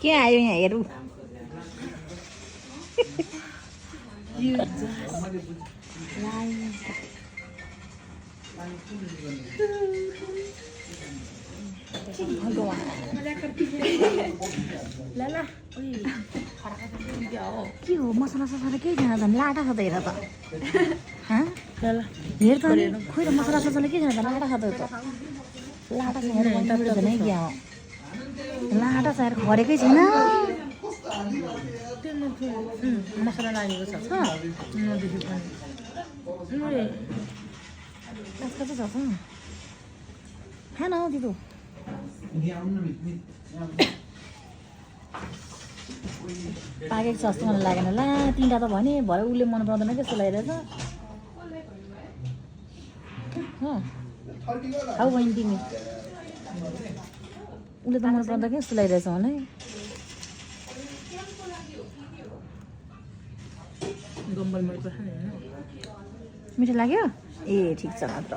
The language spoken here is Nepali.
के आयो यहाँ हेरौँ के हो मसला ससला केही छैन त लाटा छ त हेर त हेर त खोइ त मसला ससला केही छैन त लाटा छ त लाटा छ हेर भने क्या हो लाटा छ हेर खरेकै छैन मसला लागेको छ कस्तो छ खान हौ दिदो पाकेको छ जस्तो मलाई लागेन ला तिनवटा त भने भरे उसले मन पराउँदैन क्या जस्तो लागिरहेछ खाऊ बहिनी तिमी उसले त मन पराउँदा क्या जस्तो लागिरहेछ मलाई मिठो लाग्यो ए ठिक छ नत्र